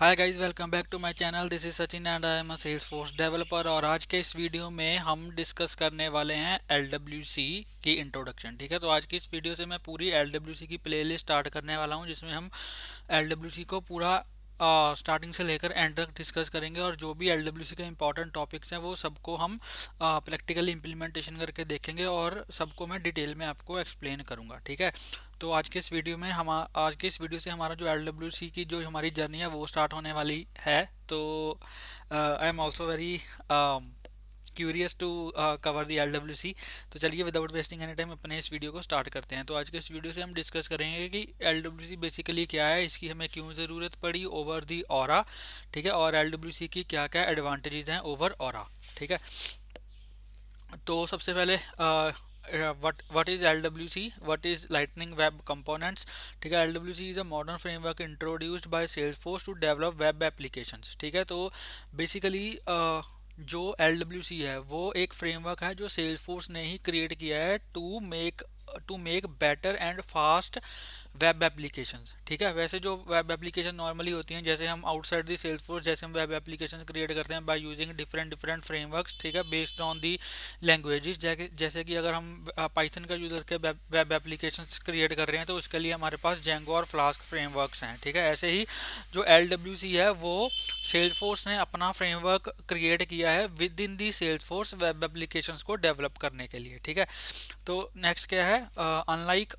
Hi guys, welcome back to my channel. This is Sachin and I am a Salesforce developer. और आज के इस video में हम डिस्कस करने वाले हैं LWC की इंट्रोडक्शन। ठीक है, तो आज की इस वीडियो से मैं पूरी LWC की प्लेलिस्ट स्टार्ट करने वाला हूं, जिसमें हम LWC को पूरा स्टार्टिंग से लेकर एंड तक डिस्कस करेंगे। और जो भी LWC के इंपॉर्टेंट टॉपिक्स हैं वो सबको हम प्रैक्टिकली इम्प्लीमेंटेशन करके देखेंगे और सबको मैं डिटेल में आपको एक्सप्लेन करूंगा। ठीक है, तो आज के इस वीडियो से हमारा जो LWC की जो हमारी जर्नी है वो स्टार्ट होने वाली है। तो I am also very curious to cover the LWC। तो चलिए विदाउट वेस्टिंग एनी टाइम अपने इस वीडियो को स्टार्ट करते हैं। तो आज के इस वीडियो से हम डिस्कस करेंगे कि LWC बेसिकली क्या है, इसकी हमें क्यों ज़रूरत पड़ी ओवर दी ऑरा। ठीक है, और LWC की क्या क्या एडवांटेजेस हैं ओवर ऑरा। ठीक है, तो सबसे पहले what is LWC, what is Lightning Web Components। ठीक है, LWC is a modern framework introduced by Salesforce to develop web applications। ठीक है, तो बेसिकली जो LWC है वो एक फ्रेमवर्क है जो Salesforce ने ही क्रिएट किया है to make better and fast web applications. ठीक है, वैसे जो वेब एप्लीकेशन नॉर्मली होती हैं, जैसे हम आउटसाइड दी सेल्सफोर्स जैसे हम वेब एप्लीकेशन क्रिएट करते हैं by using different different frameworks. ठीक है, बेस्ड ऑन दी लैंग्वेजेस। जैसे कि अगर हम पाइथन का यूज करके वेब एप्लीकेशन क्रिएट कर रहे हैं तो उसके लिए हमारे पास जेंगो और फ्लास्क फ्रेमवर्क्स हैं। ठीक है, ऐसे ही जो LWC है वो सेल्सफोर्स ने अपना फ्रेमवर्क क्रिएट किया है with in the Salesforce web applications को डेवलप करने के लिए। ठीक है, तो नेक्स्ट क्या है, unlike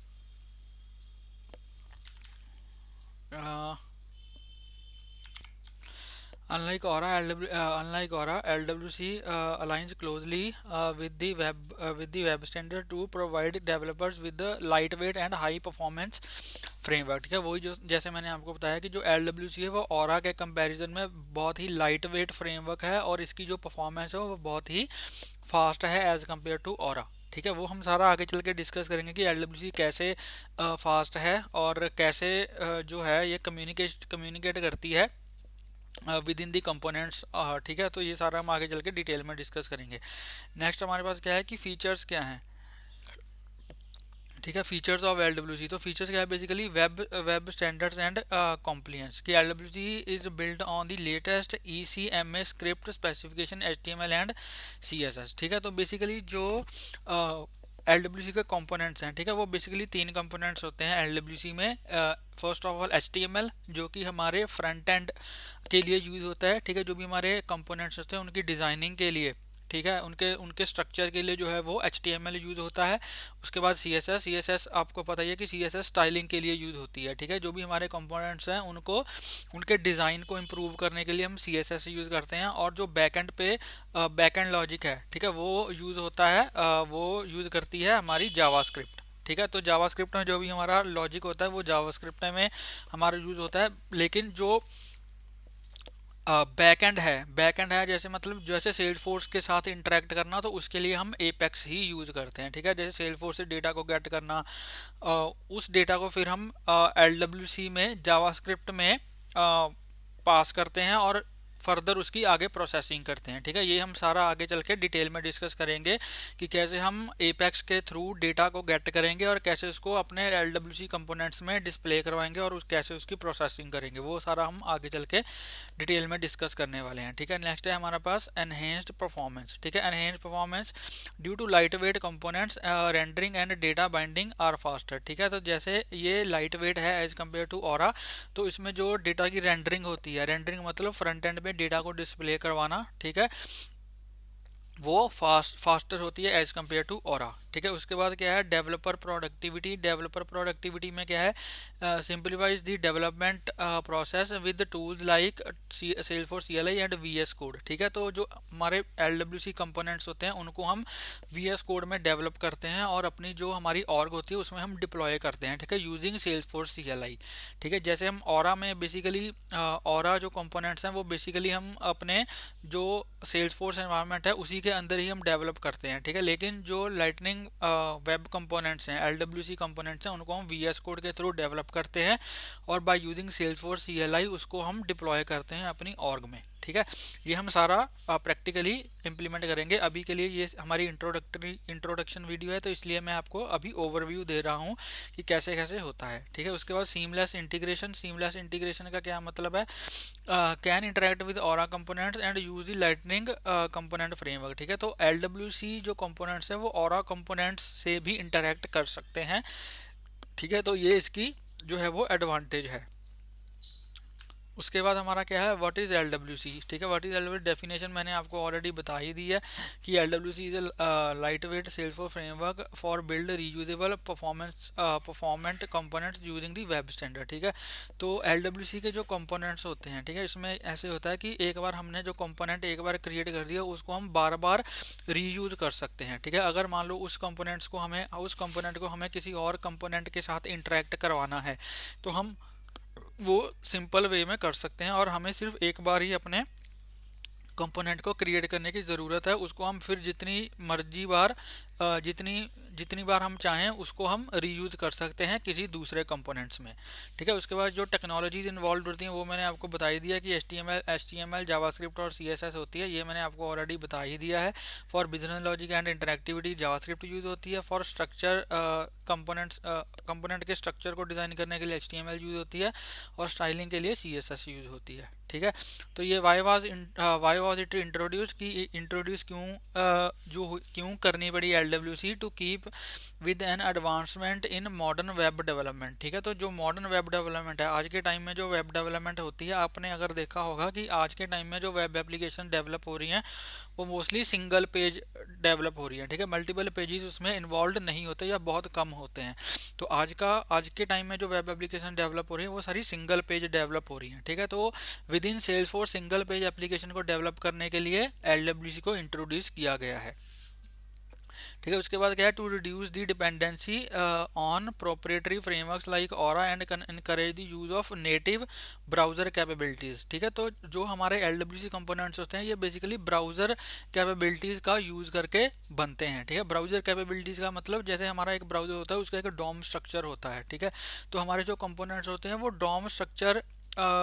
unlike Aura, LWC aligns closely with the web standard to provide developers with the lightweight and high performance framework. ठीक है, वही जो जैसे मैंने आपको बताया कि जो LWC है वो Aura के कंपैरिजन में बहुत ही लाइट वेट फ्रेमवर्क है और इसकी जो परफॉर्मेंस है वो बहुत ही फास्ट है एज कम्पेयर टू Aura। ठीक है, वो हम सारा आगे चल के डिस्कस करेंगे कि LWC कैसे फास्ट है और कैसे जो है ये कम्युनिकेट करती है विद इन दी कंपोनेंट्स। ठीक है, तो ये सारा हम आगे चल के डिटेल में डिस्कस करेंगे। नेक्स्ट हमारे पास क्या है कि फीचर्स क्या हैं। ठीक है, फीचर्स ऑफ LWC। तो फीचर्स क्या है, basically web standards and compliance कि LWC is build on the latest ECMA script specification HTML and CSS। ठीक है, तो बेसिकली जो LWC के कंपोनेंट्स हैं, ठीक है, वो बेसिकली तीन कंपोनेंट्स होते हैं LWC में। फर्स्ट ऑफ ऑल HTML जो कि हमारे फ्रंट एंड के लिए यूज़ होता है। ठीक है, जो भी हमारे कंपोनेंट्स होते हैं उनकी डिज़ाइनिंग के लिए, ठीक है, उनके उनके स्ट्रक्चर के लिए जो है वो HTML यूज़ होता है। उसके बाद CSS आपको पता ही है कि CSS स्टाइलिंग के लिए यूज़ होती है। ठीक है, जो भी हमारे कंपोनेंट्स हैं उनको उनके डिज़ाइन को इम्प्रूव करने के लिए हम CSS यूज़ करते हैं। और जो बैकएंड पे बैकएंड लॉजिक है, ठीक है, वो यूज़ होता है, वो यूज़ करती है हमारी जावास्क्रिप्ट। ठीक है, तो जावास्क्रिप्ट में जो भी हमारा लॉजिक होता है वो जावास्क्रिप्ट में हमारा यूज़ होता है। लेकिन जो बैकएंड है जैसे मतलब जैसे सेल्सफोर्स के साथ इंटरेक्ट करना, तो उसके लिए हम एपेक्स ही यूज़ करते हैं। ठीक है, जैसे सेल्सफोर्स से डेटा को गेट करना, उस डेटा को फिर हम LWC में जावास्क्रिप्ट में पास करते हैं और फर्दर उसकी आगे प्रोसेसिंग करते हैं। ठीक है, ये हम सारा आगे चल के डिटेल में डिस्कस करेंगे कि कैसे हम एपेक्स के थ्रू डेटा को गेट करेंगे और कैसे उसको अपने LWC कंपोनेंट्स में डिस्प्ले करवाएंगे और कैसे उसकी प्रोसेसिंग करेंगे। वो सारा हम आगे चल के डिटेल में डिस्कस करने वाले हैं। ठीक है, नेक्स्ट है हमारे पास एनहेंस्ड परफॉर्मेंस। ठीक है, enhanced performance due to light weight components rendering and data binding are faster. ठीक है, तो जैसे ये लाइट वेट है एज कम्पेयर टू ऑरा, तो इसमें जो डेटा की रेंडरिंग होती है, रेंडरिंग मतलब फ्रंट एंड में डेटा को डिस्प्ले करवाना, ठीक है, वो फास्टर होती है एज कम्पेयर टू ओरा। ठीक है, उसके बाद क्या है डेवलपर प्रोडक्टिविटी। डेवलपर प्रोडक्टिविटी में क्या है, simplifies the development process with tools like Salesforce CLI and VS code. ठीक है, तो जो हमारे LWC कंपोनेंट्स होते हैं उनको हम VS कोड में डेवलप करते हैं और अपनी जो हमारी ऑर्ग होती है उसमें हम डिप्लॉय करते हैं। ठीक है, यूजिंग सेल्सफोर्स CLI। ठीक है, जैसे हम ऑरा में बेसिकली ऑरा जो कंपोनेंट्स हैं वो बेसिकली हम अपने जो सेल्सफोर्स एनवायरनमेंट है उसी के अंदर ही हम डेवलप करते हैं। ठीक है, लेकिन जो लाइटनिंग वेब कंपोनेंट्स हैं, LWC कंपोनेंट्स हैं, उनको हम VS कोड के थ्रू डेवलप करते हैं और बाय यूजिंग सेल्सफोर्स CLI उसको हम डिप्लॉय करते हैं अपनी ऑर्ग में। ठीक है। ये हम सारा प्रैक्टिकली इम्प्लीमेंट करेंगे। अभी के लिए ये हमारी इंट्रोडक्शन वीडियो है, तो इसलिए मैं आपको अभी ओवरव्यू दे रहा हूँ कि कैसे कैसे होता है, ठीक है। उसके बाद सीमलेस इंटीग्रेशन। सीमलेस इंटीग्रेशन का क्या मतलब है? Can interact with aura components and use the lightning component framework, ठीक है। तो LWC जो कंपोनेंट्स है वो ऑरा कंपोनेंट्स से भी इंटरेक्ट कर सकते हैं, ठीक है। तो ये इसकी जो है वो एडवांटेज है। उसके बाद हमारा क्या है, व्हाट इज LWC, ठीक है। व्हाट इज LWC डेफिनेशन मैंने आपको ऑलरेडी बता ही दी है कि LWC is light weight Salesforce framework for build reusable performant components using the web standard, ठीक है। तो LWC के जो कंपोनेंट्स होते हैं, ठीक है, इसमें ऐसे होता है कि एक बार हमने जो कंपोनेंट एक बार क्रिएट कर दिया उसको हम बार बार रीयूज कर सकते हैं, ठीक है। अगर मान लो उस कंपोनेंट को हमें किसी और कंपोनेंट के साथ इंटरेक्ट करवाना है तो हम वो सिंपल वे में कर सकते हैं, और हमें सिर्फ एक बार ही अपने कंपोनेंट को क्रिएट करने की ज़रूरत है। उसको हम फिर जितनी मर्जी बार जितनी जितनी बार हम चाहें उसको हम रीयूज़ कर सकते हैं किसी दूसरे कंपोनेंट्स में, ठीक है। उसके बाद जो टेक्नोलॉजीज इन्वॉल्व होती हैं वो मैंने आपको बता ही दिया कि HTML जावास्क्रिप्ट और CSS होती है, ये मैंने आपको ऑलरेडी बता ही दिया है। For business logic and interactivity JavaScript use होती है। फॉर स्ट्रक्चर कंपोनेंट के स्ट्रक्चर को डिज़ाइन करने के लिए HTML यूज़ होती है, और स्टाइलिंग के लिए CSS यूज़ होती है, ठीक है। तो ये वाई वाज इट इंट्रोड्यूस की इंट्रोड्यूस क्यों करनी पड़ी LWC to keep with an advancement in modern web development, ठीक है। तो जो मॉडर्न वेब डेवलपमेंट है, आज के टाइम में जो वेब डेवलपमेंट होती है, आपने अगर देखा होगा कि आज के टाइम में जो वेब एप्लीकेशन डेवलप हो रही हैं वो मोस्टली सिंगल पेज डेवलप हो रही है, ठीक है। मल्टीपल पेजेस उसमें इन्वॉल्व नहीं होते या बहुत कम होते हैं। तो आज के टाइम में जो वेब एप्लीकेशन डेवलप हो रही है वो सारी सिंगल पेज डेवलप हो रही है, ठीक है। तो with in Salesforce single page application को डेवलप करने के लिए LWC को इंट्रोड्यूस किया गया है, ठीक है। उसके बाद क्या है, to reduce the dependency on proprietary frameworks like Aura and encourage the use of native browser capabilities, ठीक है। तो जो हमारे LWC कंपोनेंट्स होते हैं ये बेसिकली ब्राउजर कैपेबिलिटीज़ का यूज़ करके बनते हैं, ठीक है। ब्राउजर कैपेबिलिटीज़ का मतलब जैसे हमारा एक ब्राउजर होता है उसका एक डॉम स्ट्रक्चर होता है, ठीक है। तो हमारे जो कंपोनेंट्स होते हैं वो डॉम स्ट्रक्चर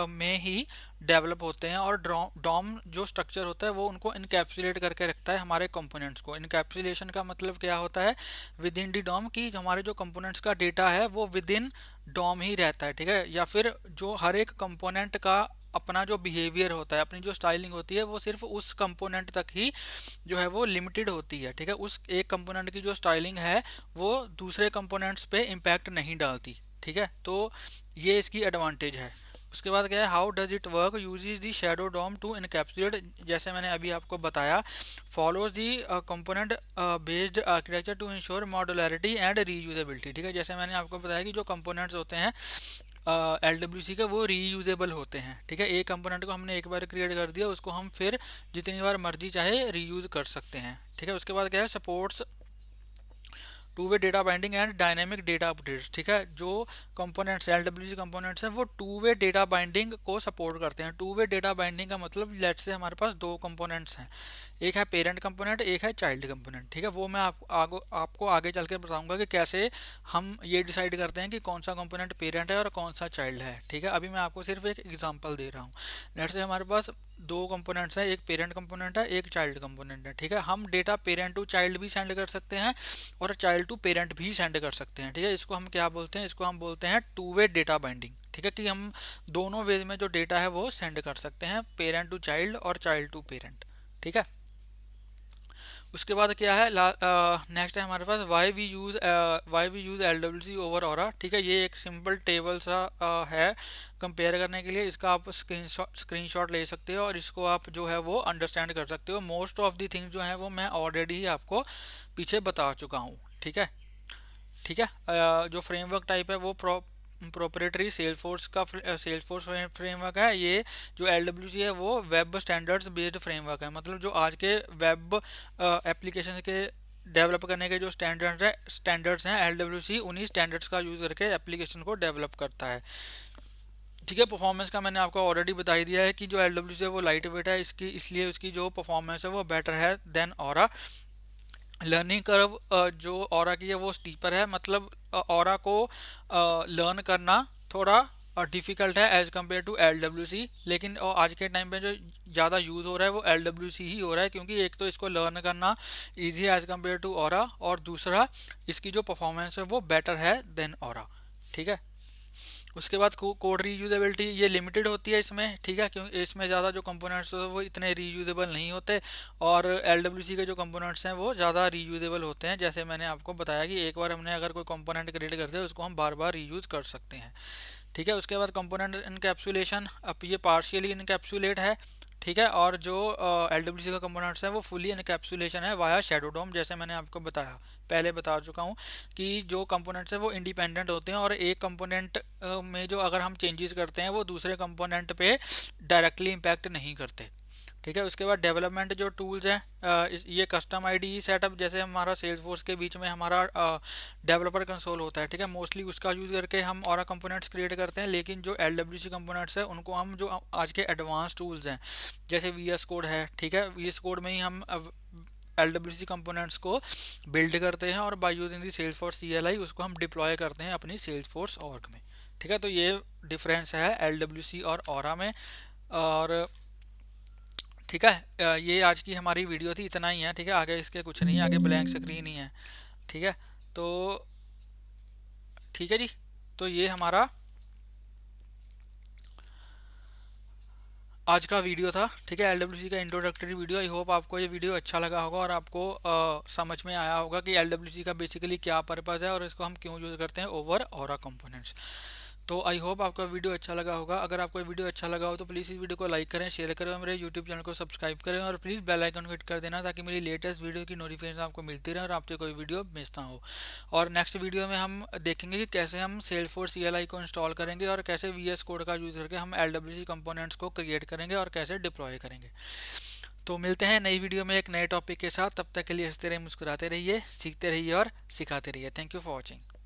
में ही डेवलप होते हैं, और डॉम जो स्ट्रक्चर होता है वो उनको इनकैप्सुलेट करके रखता है हमारे कंपोनेंट्स को। इनकैप्सुलेशन का मतलब क्या होता है, विद इन डी डॉम, की हमारे जो कंपोनेंट्स का डेटा है वो विद इन डॉम ही रहता है, ठीक है। या फिर जो हर एक कंपोनेंट का अपना जो बिहेवियर होता है, अपनी जो स्टाइलिंग होती है वो सिर्फ उस कंपोनेंट तक ही जो है वो लिमिटेड होती है, ठीक है। उस एक कंपोनेंट की जो स्टाइलिंग है वो दूसरे कंपोनेंट्स पे इम्पैक्ट नहीं डालती, ठीक है। तो ये इसकी एडवांटेज है। उसके बाद क्या है, how does it work, uses the shadow DOM to encapsulate, जैसे मैंने अभी आपको बताया, follows the component based architecture to ensure modularity and reusability, ठीक है। जैसे मैंने आपको बताया कि जो कंपोनेंट्स होते हैं LWC का वो रीयूजेबल होते हैं, ठीक है। एक कंपोनेंट को हमने एक बार क्रिएट कर दिया उसको हम फिर जितनी बार मर्जी चाहे रीयूज कर सकते हैं, ठीक है। उसके बाद क्या है, supports two way data binding and dynamic data updates, ठीक है। जो कंपोनेंट्स LWC कंपोनेंट्स हैं वो टू वे डेटा बाइंडिंग को सपोर्ट करते हैं। टू वे डेटा बाइंडिंग का मतलब, लेट्स से हमारे पास दो कंपोनेंट्स हैं, एक है पेरेंट कंपोनेंट, एक है चाइल्ड कंपोनेंट, ठीक है। वो मैं आपको आगे चल के बताऊंगा कि कैसे हम ये डिसाइड करते हैं कि कौन सा कंपोनेंट पेरेंट है और कौन सा चाइल्ड है, ठीक है। अभी मैं आपको सिर्फ एक एग्जांपल दे रहा हूँ। लेट्स से हमारे पास दो कंपोनेंट्स हैं, एक पेरेंट कंपोनेंट है, एक चाइल्ड कंपोनेंट है, ठीक है। हम डेटा पेरेंट टू चाइल्ड भी सेंड कर सकते हैं और चाइल्ड टू पेरेंट भी सेंड कर सकते हैं, ठीक है। इसको हम क्या बोलते हैं, इसको हम बोलते हैं टू वे डेटा बाइंडिंग, ठीक है। कि हम दोनों वे में जो डेटा है वो सेंड कर सकते हैं, पेरेंट टू चाइल्ड और चाइल्ड टू पेरेंट, ठीक है। उसके बाद क्या है, नेक्स्ट है हमारे पास why we use LWC over Aura, ठीक है। ये एक सिंपल टेबल सा है कंपेयर करने के लिए। इसका आप स्क्रीनशॉट ले सकते हो और इसको आप जो है वो अंडरस्टैंड कर सकते हो। मोस्ट ऑफ दी थिंग्स जो है वो मैं ऑलरेडी ही आपको पीछे बता चुका हूँ, ठीक है, ठीक है। जो फ्रेमवर्क टाइप है वो प्रोप्रिएटरी सेल्सफोर्स फ्रेमवर्क है। ये जो LWC है वो वेब स्टैंडर्ड्स बेस्ड फ्रेमवर्क है, मतलब जो आज के वेब एप्लीकेशन के डेवलप करने के जो स्टैंडर्ड्स हैं LWC उन्हीं स्टैंडर्ड्स का यूज़ करके एप्लीकेशन को डेवलप करता है, ठीक है। परफॉर्मेंस का मैंने आपको ऑलरेडी बता ही दिया है कि जो LWC है वो लाइट वेट है, इसलिए उसकी जो परफॉर्मेंस है वो बेटर है देन ऑरा। लर्निंग कर्व जो ऑरा की है वो स्टीपर है, मतलब ऑरा को लर्न करना थोड़ा डिफ़िकल्ट है एज़ कम्पेयर टू LWC, लेकिन आज के टाइम पे जो ज़्यादा यूज़ हो रहा है वो LWC ही हो रहा है, क्योंकि एक तो इसको लर्न करना ईजी है एज़ कम्पेयर टू ऑरा, और दूसरा इसकी जो परफॉर्मेंस है वो बेटर है देन ऑरा। ठीक है, उसके बाद कोड रीयूजेबिलिटी ये लिमिटेड होती है इसमें, ठीक है, क्योंकि इसमें ज़्यादा जो कंपोनेंट्स होते हैं वो इतने रीयूजेबल नहीं होते, और LWC के जो कंपोनेंट्स हैं वो ज़्यादा रीयूजेबल होते हैं। जैसे मैंने आपको बताया कि एक बार हमने अगर कोई कंपोनेंट क्रिएट करते हैं उसको हम बार बार रीयूज़ कर सकते हैं। ठीक है, उसके बाद कंपोनेंट इनकैप्सुलेशन, अब ये पार्शियली इनकैप्सुलेट है। ठीक है, और जो LWC का कंपोनेंट्स है वो फुली इनकैप्सुलेशन है वाया शैडो डोम, जैसे मैंने आपको बताया, पहले बता चुका हूँ कि जो कंपोनेंट्स हैं वो इंडिपेंडेंट होते हैं, और एक कंपोनेंट में जो अगर हम चेंजेस करते हैं वो दूसरे कंपोनेंट पे डायरेक्टली इम्पैक्ट नहीं करते। ठीक है, उसके बाद डेवलपमेंट जो टूल्स हैं, ये कस्टम आईडी सेटअप, जैसे हमारा सेल्स फोर्स के बीच में हमारा डेवलपर कंसोल होता है, ठीक है, मोस्टली उसका यूज़ करके हम और कंपोनेंट्स क्रिएट करते हैं। लेकिन जो LWC कंपोनेंट्स है उनको हम जो आज के एडवांस टूल्स हैं जैसे VS कोड है, ठीक है, VS कोड में ही हम LWC कंपोनेंट्स को बिल्ड करते हैं, और by using the sales force CLI उसको हम डिप्लॉय करते हैं अपनी सेल्स फोर्स ऑर्ग में। ठीक है, तो ये डिफरेंस है LWC और ऑरा में। और ठीक है, ये आज की हमारी वीडियो थी, इतना ही है। ठीक है, आगे इसके कुछ नहीं है, आगे ब्लैंक स्क्रीन ही है। ठीक है, तो ठीक है जी, तो ये हमारा आज का वीडियो था। ठीक है, LWC का इंट्रोडक्टरी वीडियो। आई होप आपको ये वीडियो अच्छा लगा होगा और आपको समझ में आया होगा कि LWC का बेसिकली क्या पर्पज़ है और इसको हम क्यों यूज़ करते हैं ओवर ऑरा कंपोनेंट्स। तो आई होप आपका वीडियो अच्छा लगा होगा। अगर आपको वीडियो अच्छा लगा हो तो प्लीज़ इस वीडियो को लाइक करें, शेयर करें, और मेरे यूट्यूब चैनल को सब्सक्राइब करें, और प्लीज़ बेल आइकन को हिट कर देना ताकि मेरी लेटेस्ट वीडियो की नोटिफिकेशन आपको मिलती रहे और आपसे कोई वीडियो मिस ना हो। और नेक्स्ट वीडियो में हम देखेंगे कि कैसे हम सेल्सफोर्स CLI को इंस्टॉल करेंगे और कैसे VS कोड का यूज़ करके हम LWC कंपोनेंट्स को क्रिएट करेंगे और कैसे डिप्लॉय करेंगे। तो मिलते हैं नई वीडियो में एक नए टॉपिक के साथ। तब तक के लिए हंसते रहिए, मुस्कुराते रहिए, सीखते रहिए और सिखाते रहिए। Thank you for watching.